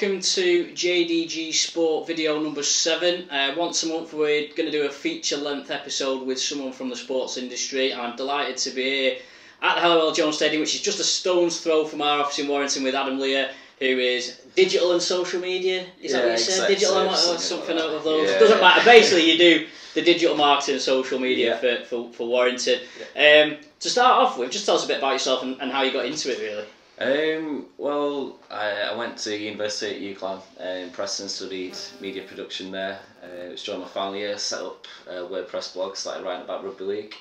welcome to JDG Sport video number 7. Once a month we're going to do a feature-length episode with someone from the sports industry. I'm delighted to be here at the Halliwell Jones Stadium, which is just a stone's throw from our office in Warrington, with Adam Lear, who is digital and social media. Is that what you said? Digital and something out of those. Yeah. Doesn't matter. Basically, you do the digital marketing and social media for Warrington. Yeah. To start off with, just tell us a bit about yourself and how you got into it, really. Well, I went to university at UCLan in Preston, studied media production there. It was during my final year, set up a WordPress blog, started writing about rugby league.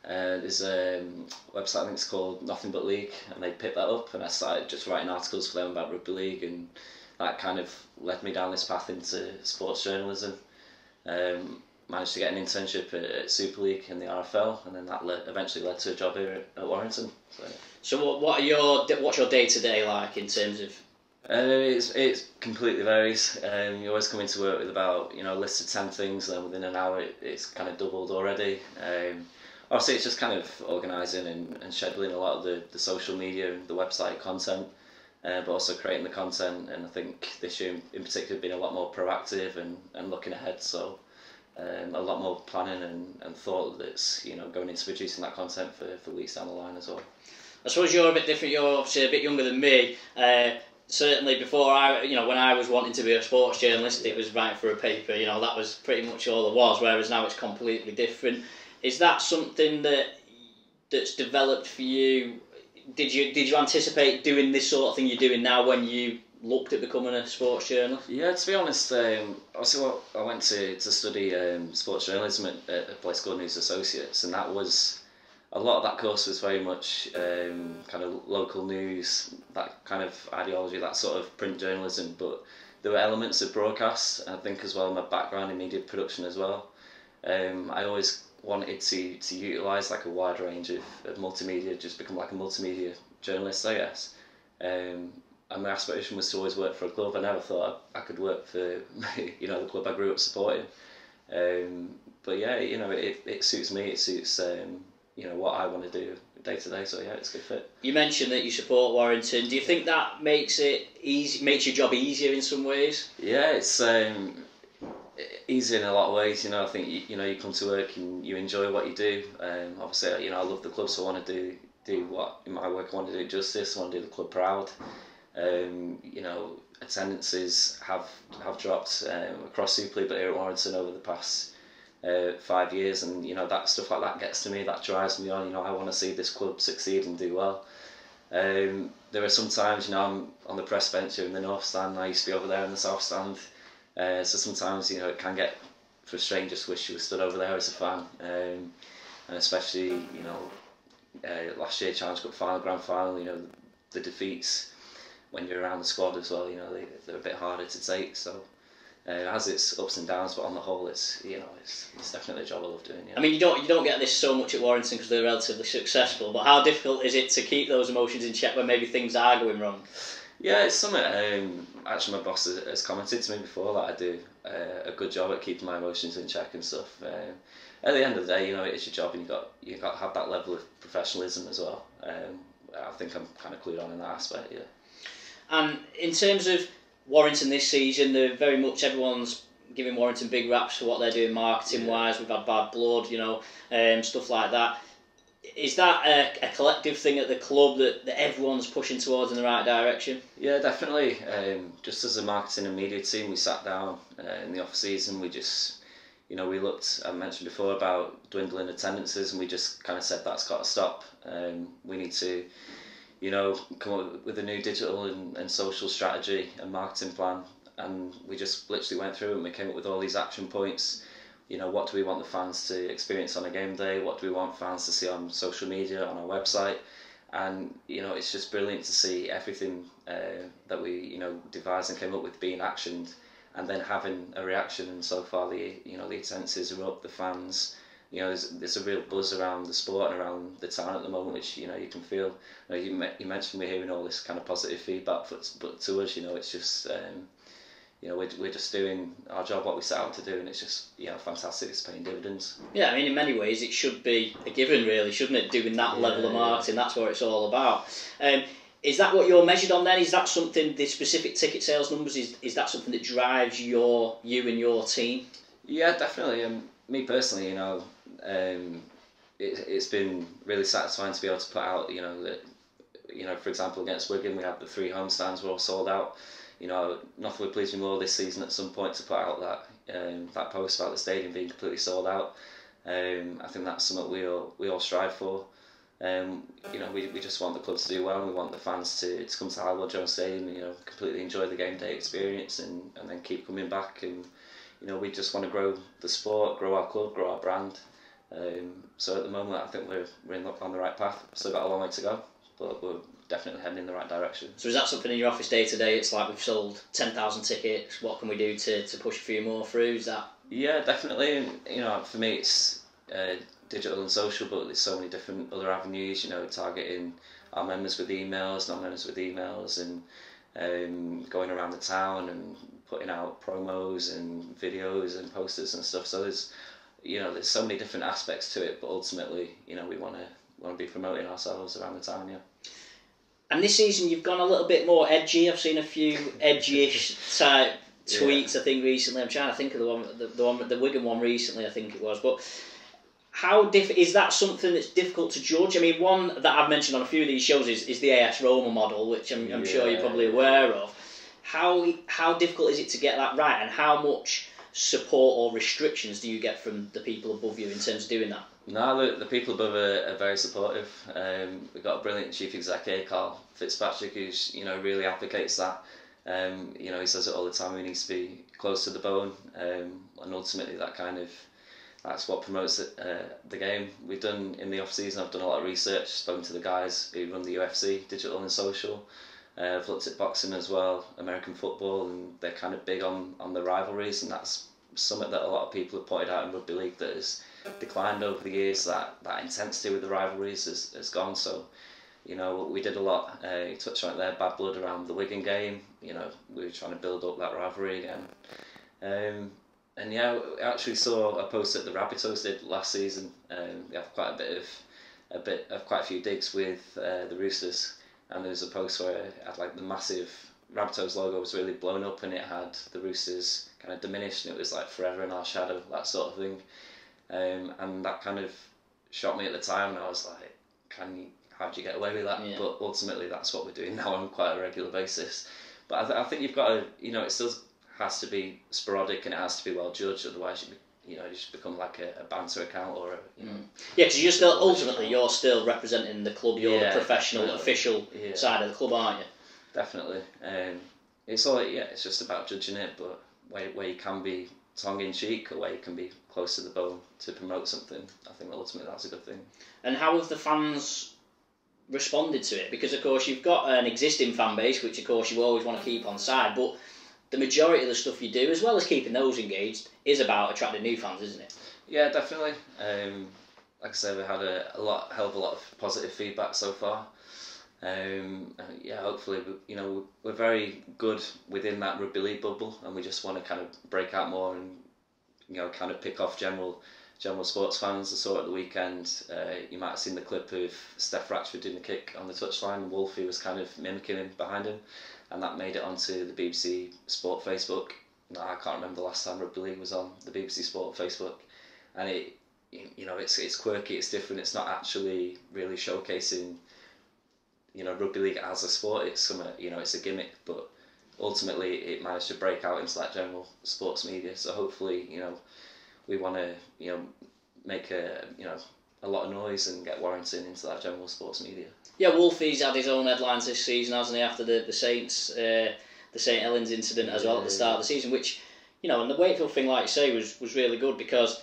There's a website, I think it's called Nothing But League, and they picked that up, and I started just writing articles for them about rugby league, and that kind of led me down this path into sports journalism. Managed to get an internship at Super League in the RFL, and then that eventually led to a job here at Warrington. So what's your day-to-day like in terms of? It completely varies. You always come into work with about a list of 10 things, and then within an hour it's kind of doubled already. Obviously it's just kind of organising and scheduling a lot of the social media and the website content, but also creating the content. And I think this year in particular been a lot more proactive and looking ahead. So. A lot more planning and thought that's going into producing that content for weeks down the line as well. I suppose you're a bit different. You're obviously a bit younger than me. Certainly before when I was wanting to be a sports journalist, it was writing for a paper. That was pretty much all there was. Whereas now it's completely different. Is that something that's developed for you? Did you anticipate doing this sort of thing you're doing now when you looked at becoming a sports journalist? Yeah, to be honest, obviously I went to study sports journalism at a place called News Associates, and that was a lot of that course was very much kind of local news, that kind of ideology, that sort of print journalism, but there were elements of broadcast, and I think as well my background in media production as well. I always wanted to utilise like a wide range of multimedia, just become like a multimedia journalist, I guess. And my aspiration was to always work for a club. I never thought I could work for the club I grew up supporting. But yeah, it suits me. It suits what I want to do day to day. So yeah, it's a good fit. You mentioned that you support Warrington. Do you think that makes it easy? Makes your job easier in some ways? Yeah, it's easy in a lot of ways. I think you come to work and you enjoy what you do. Obviously, I love the club, so I want to do what in my work I want to do justice. I want to do the club proud. Attendances have dropped across Super League, but here at Warrington over the past 5 years, and that stuff like that gets to me, that drives me on. I want to see this club succeed and do well. There are some times I'm on the press bench here in the North Stand. I used to be over there in the South Stand, so sometimes it can get frustrating. Just wish you were stood over there as a fan, and especially last year Challenge Cup final, grand final. The defeats when you're around the squad as well, they're a bit harder to take. So it has its ups and downs, but on the whole, it's definitely a job I love doing. Yeah. I mean, you don't get this so much at Warrington because they're relatively successful. But how difficult is it to keep those emotions in check when maybe things are going wrong? Yeah, it's something. Actually, my boss has commented to me before that I do a good job at keeping my emotions in check and stuff. At the end of the day, it's your job, and you got to have that level of professionalism as well. I think I'm kind of clued on in that aspect. Yeah. And in terms of Warrington this season, everyone's giving Warrington big raps for what they're doing marketing-wise. We've had bad blood, stuff like that. Is that a collective thing at the club that everyone's pushing towards in the right direction? Yeah, definitely. Just as a marketing and media team, we sat down in the off-season. We just, we looked, I mentioned before about dwindling attendances, and we just kind of said that's got to stop. We need to come up with a new digital and social strategy and marketing plan, and we just literally went through and we came up with all these action points. What do we want the fans to experience on a game day? What do we want fans to see on social media, on our website? And it's just brilliant to see everything that we devised and came up with being actioned, and then having a reaction. And so far, the attendances are up, the fans. There's a real buzz around the sport and around the town at the moment, which you can feel. You mentioned we're hearing all this kind of positive feedback, but to us, it's just we're just doing our job, what we set out to do, and it's just fantastic. It's paying dividends. Yeah, I mean, in many ways, it should be a given, really, shouldn't it? Doing that level of marketing, that's what it's all about. Is that what you're measured on then? Is that something, the specific ticket sales numbers, is that something that drives you and your team? Yeah, definitely. Me personally, it's been really satisfying to be able to put out, that, for example, against Wigan, we had the 3 home stands were all sold out. Nothing would please me more this season at some point to put out that post about the stadium being completely sold out. I think that's something we all strive for. We just want the club to do well. We want the fans to come to Hallwell Jones Stadium, completely enjoy the game day experience and then keep coming back. And we just want to grow the sport, grow our club, grow our brand. So at the moment, I think we're on the right path. Still got a long way to go, but we're definitely heading in the right direction. So is that something in your office day to day? It's like, we've sold 10,000 tickets. What can we do to push a few more through? Is that? Yeah, definitely. And for me, it's digital and social, but there's so many different other avenues. Targeting our members with emails, non-members with emails, and going around the town and putting out promos and videos and posters and stuff. So there's so many different aspects to it, but ultimately, we want to be promoting ourselves around the town. Yeah. And this season, you've gone a little bit more edgy. I've seen a few edgy-ish type tweets. Yeah. I think recently. I'm trying to think of the Wigan one recently. I think it was, but. How is that something that's difficult to judge? I mean, one that I've mentioned on a few of these shows is the AS Roma model, which I'm sure you're probably aware of. How difficult is it to get that right, and how much support or restrictions do you get from the people above you in terms of doing that? No, the people above are very supportive. We've got a brilliant chief exec, Carl Fitzpatrick, who's really advocates that. He says it all the time. We need to be close to the bone, and ultimately that's what promotes the game. We've done in the off season. I've done a lot of research, spoken to the guys who run the UFC, digital and social. I've looked at boxing as well, American football, and they're kind of big on the rivalries, and that's something that a lot of people have pointed out in rugby league that has declined over the years. That intensity with the rivalries has gone. So, we did a lot. You touched on it there, bad blood around the Wigan game. We were trying to build up that rivalry again. And yeah, we actually saw a post that the Rabbitohs did last season. They have quite a few digs with the Roosters, and there was a post where it had like the massive Rabbitohs logo was really blown up, and it had the Roosters kind of diminished, and it was like forever in our shadow, that sort of thing. And that kind of shocked me at the time, and I was like, how do you get away with that? Yeah. But ultimately, that's what we're doing now on quite a regular basis. But I think you've got to, it still has to be sporadic, and it has to be well judged. Otherwise, you just become like a banter account or Yeah, because you're still ultimately you're still representing the club. You're the professional, official side of the club, aren't you? Definitely. It's just about judging it, but where you can be tongue in cheek, or where you can be close to the bone to promote something. I think ultimately that's a good thing. And how have the fans responded to it? Because of course you've got an existing fan base, which of course you always want to keep on side, but the majority of the stuff you do, as well as keeping those engaged, is about attracting new fans, isn't it? Yeah, definitely. Like I said, we've had a hell of a lot of positive feedback so far. Hopefully, we're very good within that rugby league bubble, and we just want to kind of break out more and kind of pick off general sports fans. I saw at the weekend. You might have seen the clip of Steph Ratchford doing the kick on the touchline, and Wolfie was kind of mimicking him behind him. And that made it onto the BBC Sport Facebook. No, I can't remember the last time rugby league was on the BBC Sport Facebook. And it's quirky, it's different. It's not actually really showcasing, rugby league as a sport. It's it's a gimmick, but ultimately it managed to break out into that general sports media. So hopefully, we want to, make a lot of noise and get Warrington into that general sports media. Yeah, Wolfie's had his own headlines this season, hasn't he? After the Saints, the St Helens incident as well at the start of the season, which, and the Wakefield thing, like you say, was really good, because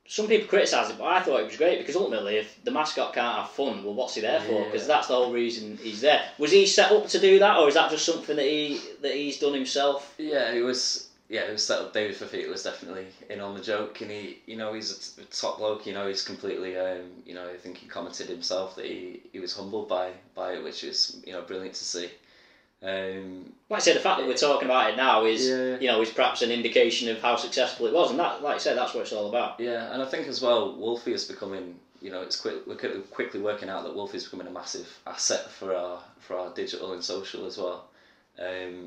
some people criticised it, but I thought it was great, because ultimately, if the mascot can't have fun, well, what's he there for? Because that's the whole reason he's there. Was he set up to do that, or is that just something that he's done himself? Yeah, it was. Yeah, it was set up. David Fafita was definitely in on the joke, and he's a top bloke. He's completely. I think he commented himself that he was humbled by it, which is brilliant to see. Like I said, the fact that we're talking about it now is is perhaps an indication of how successful it was, and that, like I said, that's what it's all about. Yeah, and I think as well, Wolfie is becoming you know, we're quickly working out that Wolf is becoming a massive asset for our digital and social as well.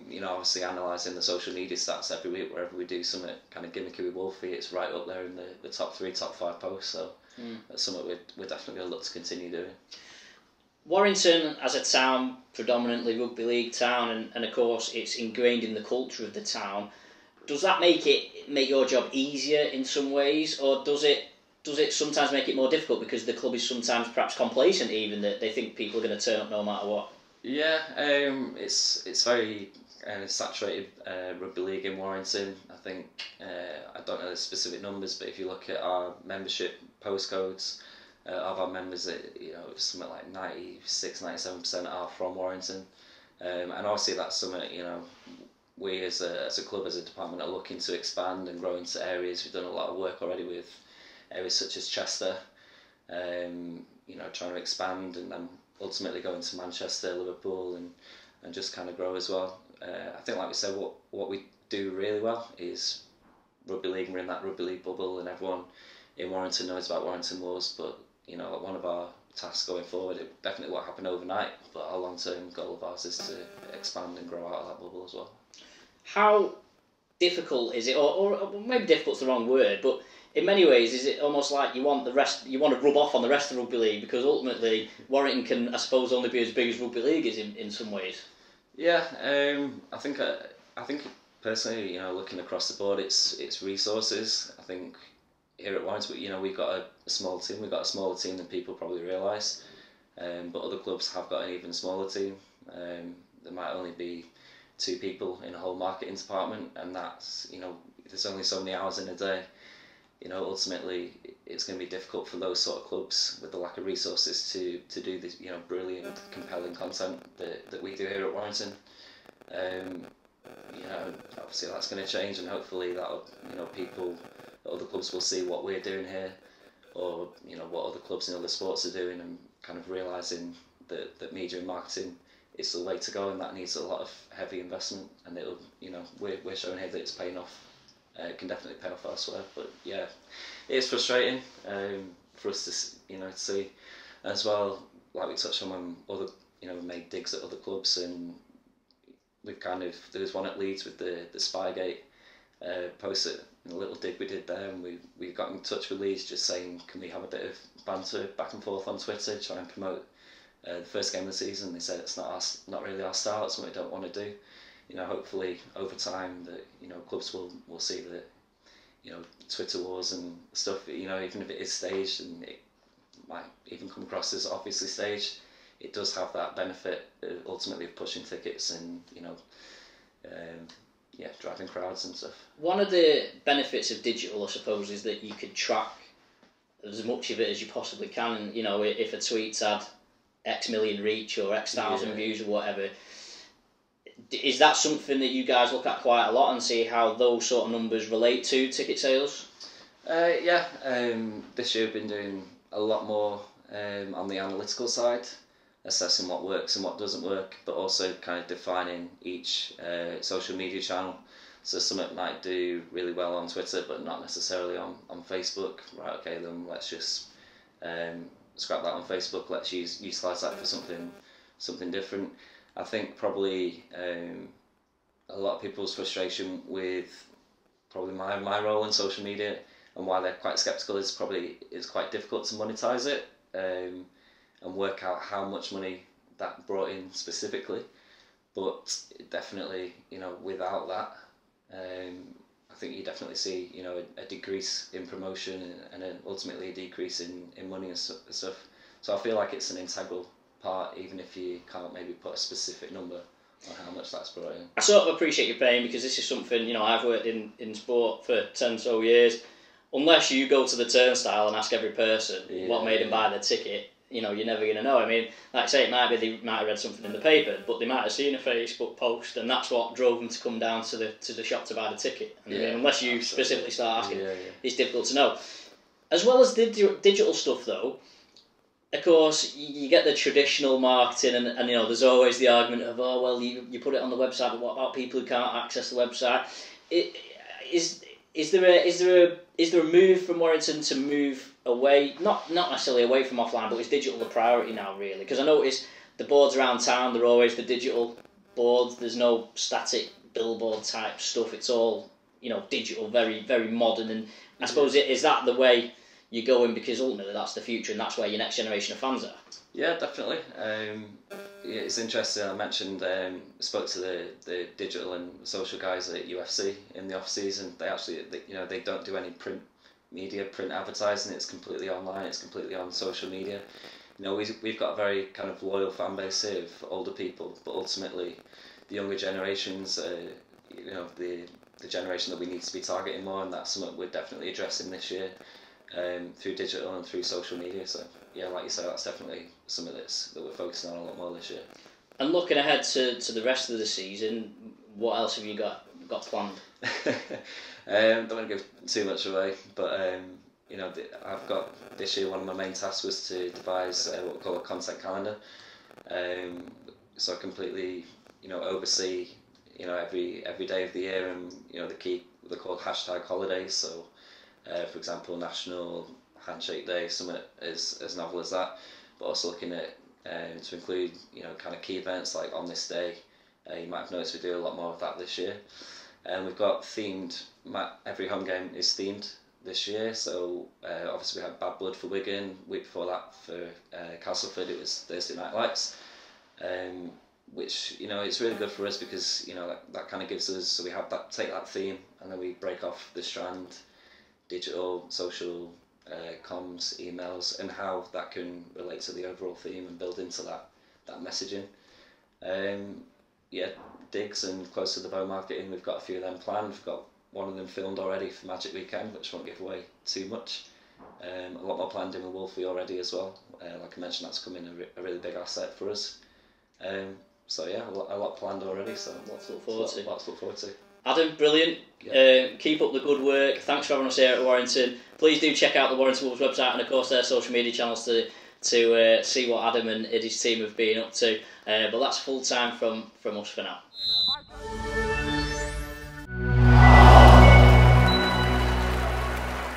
You know, obviously analysing the social media stats every week, wherever we do something kind of gimmicky with Wolfie, it's right up there in the top 3, top 5 posts. So that's something we're definitely going to look to continue doing. Warrington, as a town, predominantly rugby league town, and of course it's ingrained in the culture of the town. Does that make your job easier in some ways, or does it sometimes make it more difficult because the club is sometimes perhaps complacent, even that they think people are going to turn up no matter what? Yeah, it's very saturated rugby league in Warrington. I think I don't know the specific numbers, but if you look at our membership postcodes of our members, you know, it's something like 96-97% are from Warrington, and obviously that's something, you know, we as a club, as a department, are looking to expand and grow into areas. We've done a lot of work already with areas such as Chester, you know, trying to expand and then ultimately go into Manchester, Liverpool, and just kind of grow as well. I think, like we said, what we do really well is rugby league, and we're in that rugby league bubble, and everyone in Warrington knows about Warrington Wars. But, you know, one of our tasks going forward, it definitely won't happen overnight, but our long-term goal of ours is to expand and grow out of that bubble as well. How difficult is it, or maybe difficult's the wrong word, but in many ways, is it almost like you want to rub off on the rest of rugby league, because ultimately Warrington can, I suppose, only be as big as rugby league is in some ways? Yeah, I think personally, you know, looking across the board, it's resources. I think here at Warrington, you know, we've got a small team. We've got a smaller team than people probably realise, but other clubs have got an even smaller team. There might only be 2 people in a whole marketing department, and that's, you know, there's only so many hours in a day. You know, ultimately, it's going to be difficult for those sort of clubs with the lack of resources to do this, you know, brilliant, compelling content that we do here at Warrington. You know, obviously that's going to change, and hopefully that'll, you know, people at other clubs will see what we're doing here, or, you know, what other clubs in other sports are doing, and kind of realising that media and marketing is the way to go, and that needs a lot of heavy investment, and it'll, you know, we're showing here that it's paying off. It can definitely pay off elsewhere, but yeah, it's frustrating for us to, you know, see as well. Like we touched on when other, you know, we made digs at other clubs, and we've kind of, there was one at Leeds with the Spygate post, a little dig we did there, and we got in touch with Leeds just saying, can we have a bit of banter back and forth on Twitter, try and promote the first game of the season. They said it's not really our style, it's something we don't want to do. You know, hopefully over time that, you know, clubs will see that, you know, Twitter wars and stuff, you know, even if it is staged and it might even come across as obviously staged, it does have that benefit ultimately of pushing tickets and, you know, yeah, driving crowds and stuff. One of the benefits of digital, I suppose, is that you can track as much of it as you possibly can, and, you know, if a tweet's had X million reach or X thousand views or whatever. Is that something that you guys look at quite a lot and see how those sort of numbers relate to ticket sales? Yeah, this year we've been doing a lot more on the analytical side, assessing what works and what doesn't work, but also kind of defining each social media channel. So something might do really well on Twitter, but not necessarily on Facebook. Right, okay, then let's just scrap that on Facebook. Let's utilise that for something different. I think probably a lot of people's frustration with probably my role in social media and why they're quite sceptical is probably it's quite difficult to monetize it and work out how much money that brought in specifically. But definitely, you know, without that, I think you definitely see, you know, a decrease in promotion and ultimately a decrease in money and stuff. So I feel like it's an integral part, even if you can't maybe put a specific number on how much that's brought in. I sort of appreciate your pain, because this is something, you know, I've worked in sport for 10 so years. Unless you go to the turnstile and ask every person what made them buy their ticket, you know, you're never going to know. I mean, like I say, it might be they might have read something in the paper, but they might have seen a Facebook post, and that's what drove them to come down to the shop to buy the ticket. And I mean, unless you specifically start asking, it's difficult to know. As well as the digital stuff, though, of course, you get the traditional marketing, and you know, there's always the argument of, oh, well, you put it on the website, but what about people who can't access the website? Is there a move from Warrington to move away, not necessarily away from offline, but is digital the priority now, really? Because I notice the boards around town, they're always the digital boards. There's no static billboard type stuff. It's all, you know, digital, very, very modern. And I suppose, is that the way you're going, because ultimately that's the future and that's where your next generation of fans are? Yeah, definitely. It's interesting. I mentioned, spoke to the digital and social guys at UFC in the off season. They actually, they don't do any print media, print advertising. It's completely online. It's completely on social media. You know, we've got a very kind of loyal fan base here of older people, but ultimately, the younger generations, the generation that we need to be targeting more, and that's something we're definitely addressing this year. Through digital and through social media. So yeah, like you say, that's definitely something that we're focusing on a lot more this year. And looking ahead to the rest of the season, what else have you got planned? Don't want to give too much away, but I've got this year, one of my main tasks was to devise what we call a content calendar. So I completely oversee every day of the year, and they're called hashtag holidays. So for example, National Handshake Day, something as novel as that, but also looking at to include kind of key events like on this day. You might have noticed we do a lot more of that this year, and we've got themed. Every home game is themed this year. So obviously we had Bad Blood for Wigan. Week before that for Castleford, it was Thursday Night Lights, which it's really good for us because that kind of gives us. So we have take that theme and then we break off the strand. Digital, social, comms, emails, and how that can relate to the overall theme and build into that messaging. Digs and close to the bow marketing, we've got a few of them planned. We've got one of them filmed already for Magic Weekend, which won't give away too much. A lot more planned in with Wolfie already as well. Like I mentioned, that's coming a really big asset for us. So yeah, a lot planned already. So lots to look forward to. Adam, brilliant. Yeah. Keep up the good work. Thanks for having us here at Warrington. Please do check out the Warrington Wolves website and of course their social media channels to see what Adam and his team have been up to. But that's full time from us for now.